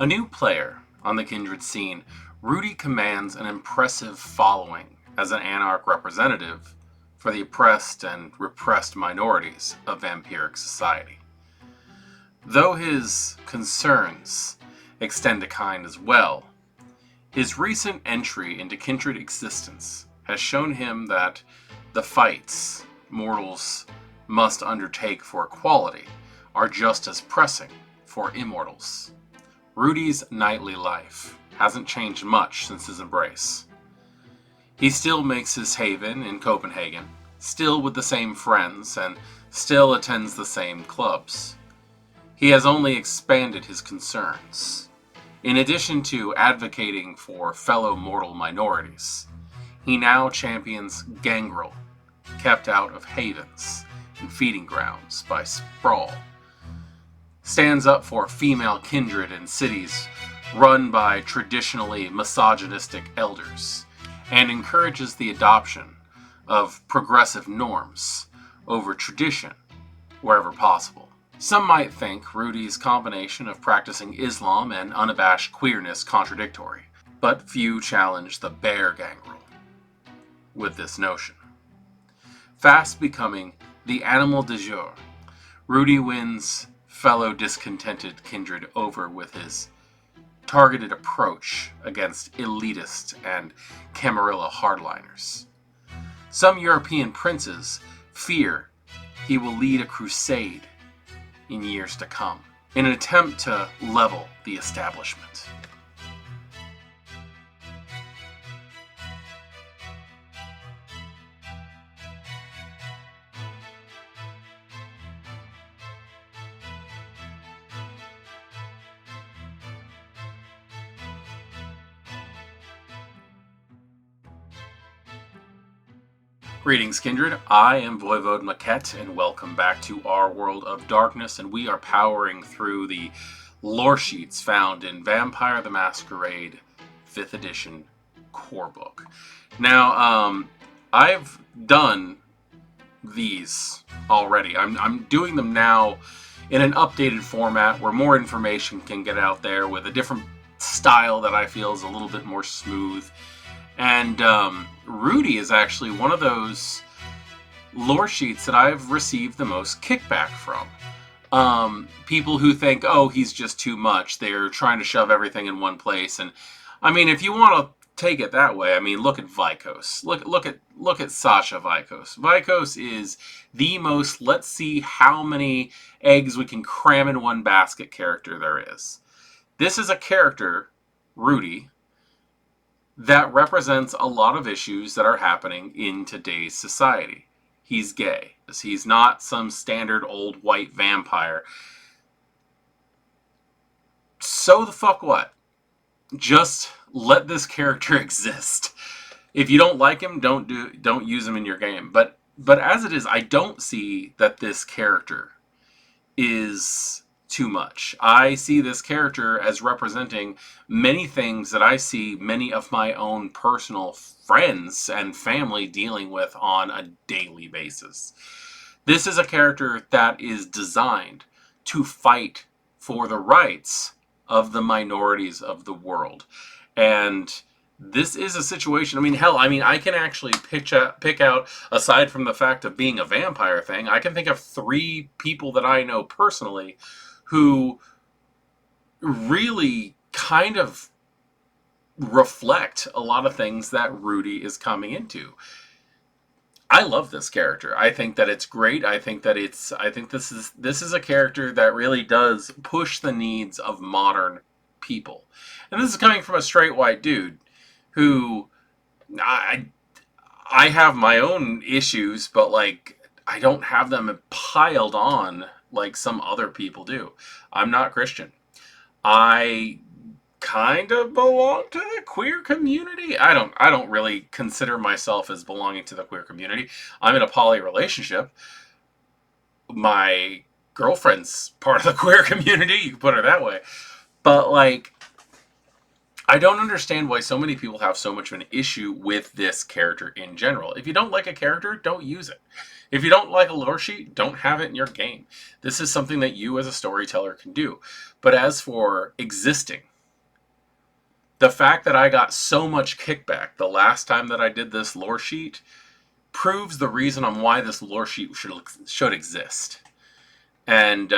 A new player on the Kindred scene, Rudi commands an impressive following as an anarch representative for the oppressed and repressed minorities of vampiric society. Though his concerns extend to kind as well, his recent entry into Kindred existence has shown him that the fights mortals must undertake for equality are just as pressing for immortals. Rudi's nightly life hasn't changed much since his embrace. He still makes his haven in Copenhagen, still with the same friends, and still attends the same clubs. He has only expanded his concerns. In addition to advocating for fellow mortal minorities, he now champions Gangrel, kept out of havens and feeding grounds by sprawl, stands up for female kindred in cities run by traditionally misogynistic elders, and encourages the adoption of progressive norms over tradition wherever possible. Some might think Rudi's combination of practicing Islam and unabashed queerness contradictory, but few challenge the bare Gangrel with this notion. Fast becoming the animal du jour, Rudi wins fellow discontented kindred over with his targeted approach against elitist and Camarilla hardliners. Some European princes fear he will lead a crusade in years to come, in an attempt to level the establishment. Greetings, Kindred. I am voivodemekhet, and welcome back to our world of darkness, and we are powering through the Loresheets found in Vampire the Masquerade 5th edition core book. Now, I've done these already. I'm doing them now in an updated format where more information can get out there with a different style that I feel is a little bit more smooth. And Rudi is actually one of those lore sheets that I've received the most kickback from. People who think, oh, he's just too much. They're trying to shove everything in one place. And I mean, if you want to take it that way, I mean, look at Vikos. Look at Sasha Vikos. Vikos is the most, let's see how many eggs we can cram in one basket character there is. This is a character, Rudi, that represents a lot of issues that are happening in today's society. He's gay. He's not some standard old white vampire. So the fuck what? Just let this character exist. If you don't like him, don't use him in your game. But as it is, I don't see that this character is too much. I see this character as representing many things that I see many of my own personal friends and family dealing with on a daily basis. This is a character that is designed to fight for the rights of the minorities of the world. And this is a situation, I can actually pick out, aside from the fact of being a vampire thing, I can think of 3 people that I know personally who really kind of reflect a lot of things that Rudi is coming into. I love this character. I think that it's great. I think this is a character that really does push the needs of modern people. And this is coming from a straight white dude who I have my own issues, but I don't have them piled on like some other people do. I'm not Christian. I kind of belong to the queer community. I don't really consider myself as belonging to the queer community. I'm in a poly relationship. My girlfriend's part of the queer community, you can put her that way. But I don't understand why so many people have so much of an issue with this character in general. If you don't like a character, don't use it. If you don't like a lore sheet, don't have it in your game. This is something that you as a storyteller can do. But as for existing The fact that I got so much kickback the last time that I did this lore sheet proves the reason on why this lore sheet should exist. And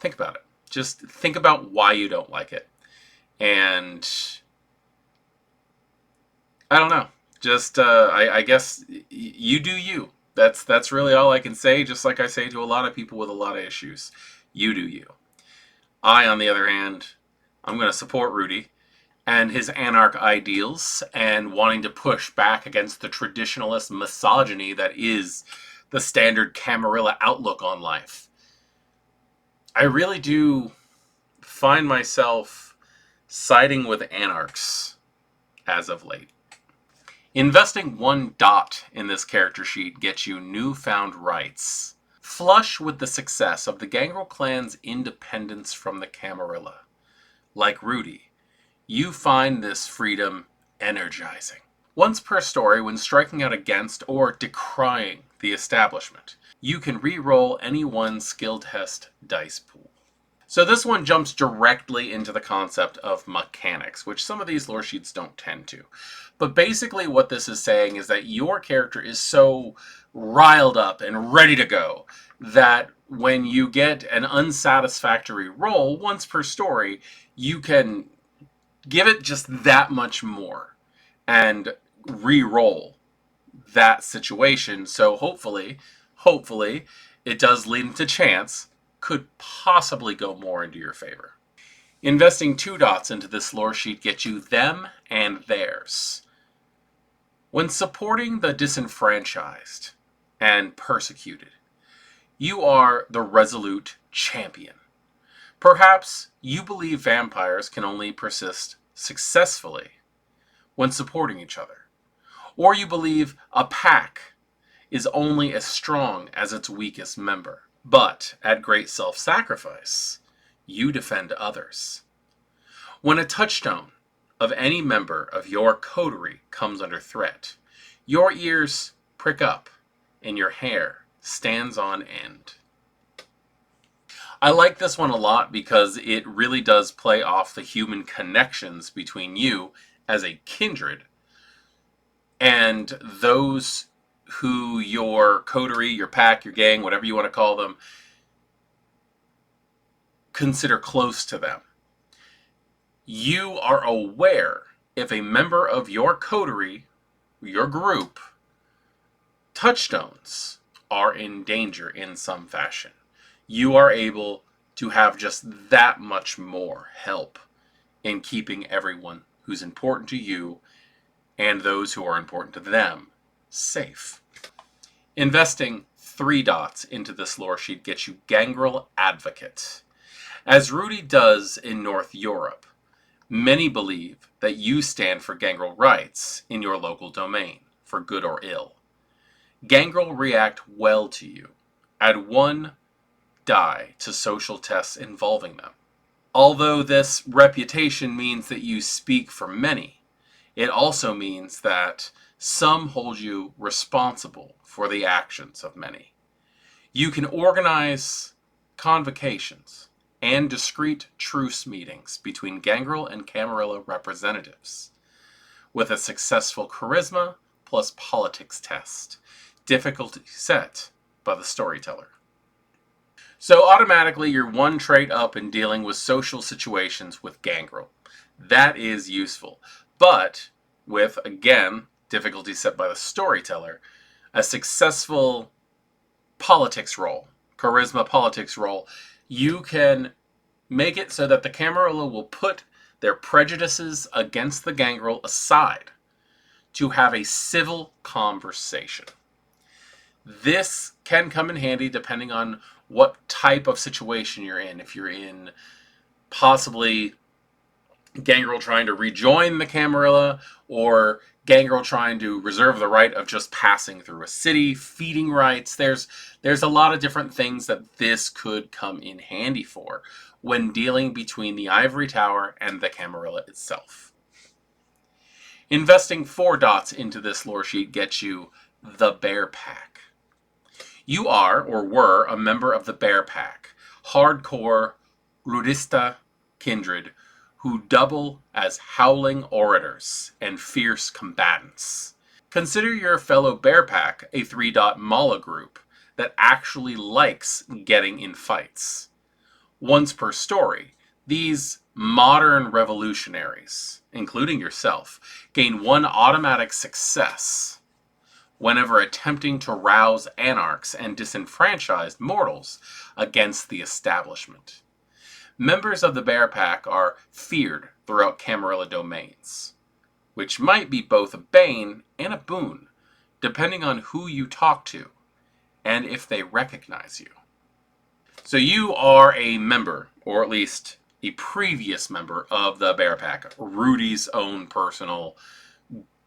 think about it. Just think about why you don't like it. And I don't know. Just I guess you do you. That's really all I can say. Just like I say to a lot of people with a lot of issues, you do you. I, on the other hand, I'm going to support Rudi and his anarch ideals and wanting to push back against the traditionalist misogyny that is the standard Camarilla outlook on life. I really do find myself siding with anarchs as of late. Investing 1 dot in this character sheet gets you Newfound Rights. Flush with the success of the Gangrel clan's independence from the Camarilla. Like Rudi, you find this freedom energizing. Once per story, when striking out against or decrying the establishment, you can re-roll any one skill test dice pool. So this one jumps directly into the concept of mechanics, which some of these lore sheets don't tend to. But basically what this is saying is that your character is so riled up and ready to go that when you get an unsatisfactory roll once per story, you can give it just that much more and re-roll that situation. So hopefully, it does lead into chance, could possibly go more into your favor. Investing 2 dots into this lore sheet gets you them and theirs. When supporting the disenfranchised and persecuted, you are the resolute champion. Perhaps you believe vampires can only persist successfully when supporting each other. Or you believe a pack is only as strong as its weakest member. But at great self-sacrifice, you defend others. When a touchstone of any member of your coterie comes under threat, your ears prick up and your hair stands on end. I like this one a lot because it really does play off the human connections between you as a kindred and those who your coterie, your pack, your gang, whatever you want to call them, consider close to them. You are aware if a member of your coterie, your group, touchstones are in danger in some fashion. You are able to have just that much more help in keeping everyone who's important to you and those who are important to them safe. Investing 3 dots into this lore sheet gets you Gangrel Advocate. As Rudi does in North Europe, many believe that you stand for Gangrel rights in your local domain, for good or ill. Gangrel react well to you. Add 1 die to social tests involving them. Although this reputation means that you speak for many, it also means that some hold you responsible for the actions of many. You can organize convocations and discreet truce meetings between Gangrel and Camarilla representatives with a successful charisma plus politics test, difficulty set by the storyteller. So automatically you're 1 trait up in dealing with social situations with Gangrel. That is useful. But with, again, difficulty set by the storyteller, a successful politics roll, charisma politics roll, you can make it so that the Camarilla will put their prejudices against the Gangrel aside to have a civil conversation. This can come in handy depending on what type of situation you're in. If you're in possibly Gangrel trying to rejoin the Camarilla, or Gangrel trying to reserve the right of just passing through a city, feeding rights. There's a lot of different things that this could come in handy for when dealing between the Ivory Tower and the Camarilla itself. Investing 4 dots into this lore sheet gets you the Bear Pack. You are, or were, a member of the Bear Pack, hardcore Rudista kindred who double as howling orators and fierce combatants. Consider your fellow bear pack a 3-dot mala group that actually likes getting in fights. Once per story, these modern revolutionaries, including yourself, gain one automatic success whenever attempting to rouse anarchs and disenfranchised mortals against the establishment. Members of the Bear Pack are feared throughout Camarilla domains, which might be both a bane and a boon, depending on who you talk to and if they recognize you. So you are a member, or at least a previous member of the Bear Pack, Rudi's own personal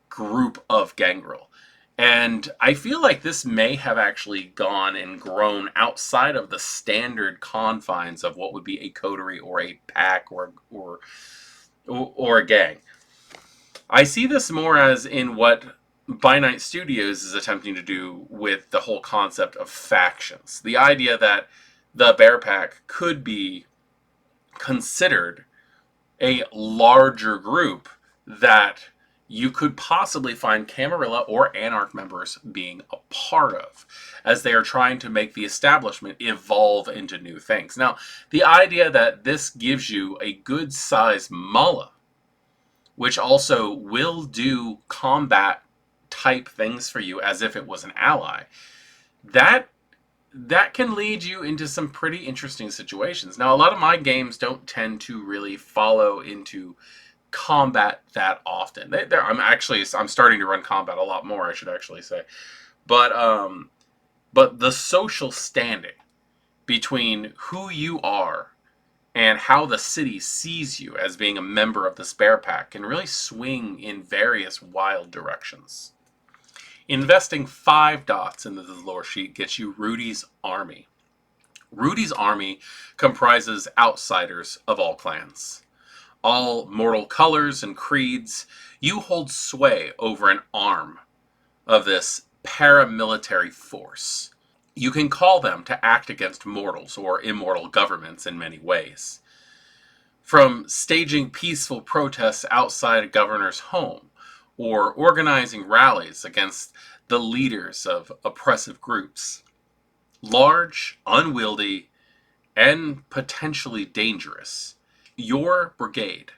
group of Gangrel. And I feel like this may have actually gone and grown outside of the standard confines of what would be a coterie or a pack or a gang. I see this more as in what By Night Studios is attempting to do with the whole concept of factions. The idea that the Bear Pack could be considered a larger group that you could possibly find Camarilla or Anarch members being a part of, as they are trying to make the establishment evolve into new things. Now, the idea that this gives you a good-sized mala, which also will do combat type things for you as if it was an ally, that can lead you into some pretty interesting situations. Now, a lot of my games don't tend to really follow into combat that often. I'm starting to run combat a lot more, I should actually say. But the social standing between who you are and how the city sees you as being a member of the Bear Pack can really swing in various wild directions. Investing 5 dots into the Loresheet gets you Rudi's army. Rudi's army comprises outsiders of all clans. All mortal colors and creeds, you hold sway over an arm of this paramilitary force. You can call them to act against mortals or immortal governments in many ways. From staging peaceful protests outside a governor's home, or organizing rallies against the leaders of oppressive groups. Large, unwieldy, and potentially dangerous, your brigade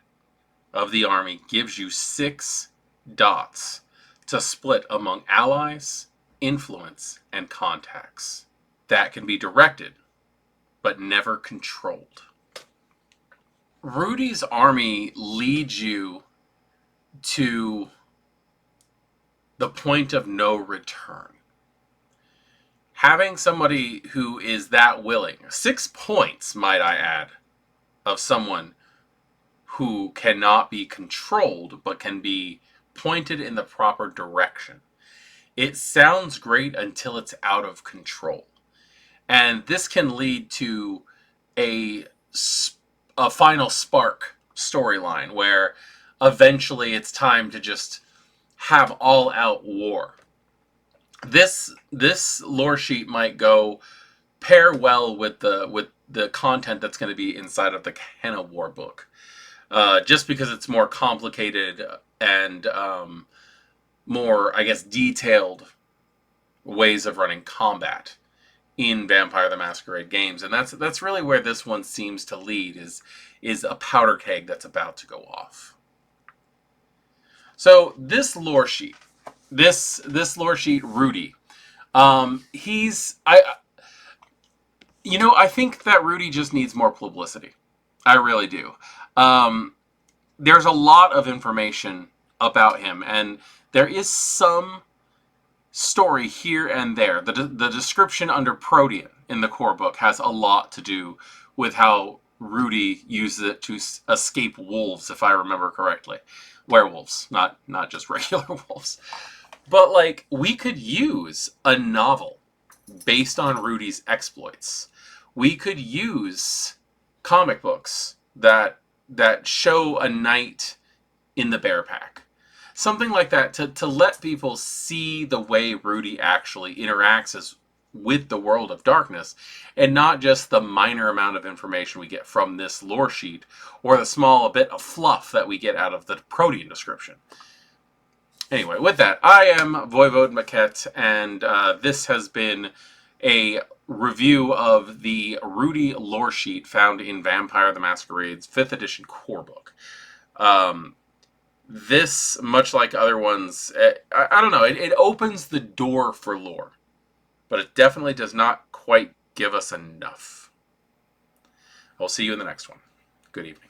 of the army gives you 6 dots to split among allies, influence, and contacts. That can be directed, but never controlled. Rudi's army leads you to the point of no return. Having somebody who is that willing, 6 points, might I add, of someone who cannot be controlled but can be pointed in the proper direction. It sounds great until it's out of control. And this can lead to a final spark storyline where eventually it's time to just have all-out war. This lore sheet might pair well with the content that's going to be inside of the Henna War book, just because it's more complicated and more, I guess, detailed ways of running combat in Vampire the Masquerade games, and that's really where this one seems to lead, is a powder keg that's about to go off. So this lore sheet, Rudi, I think that Rudi just needs more publicity. I really do. There's a lot of information about him, and there is some story here and there. The description under Protean in the core book has a lot to do with how Rudi uses it to escape wolves, if I remember correctly. Werewolves, not just regular wolves. But, we could use a novel based on Rudi's exploits. We could use comic books that show a knight in the Bear Pack. Something like that to let people see the way Rudi actually interacts with the world of darkness, and not just the minor amount of information we get from this lore sheet, or the small bit of fluff that we get out of the protein description. Anyway, with that, I am voivodemekhet, and this has been a review of the Rudi lore sheet found in Vampire the Masquerade's 5th edition core book. This, much like other ones, I don't know, it opens the door for lore, but it definitely does not quite give us enough. I'll see you in the next one. Good evening.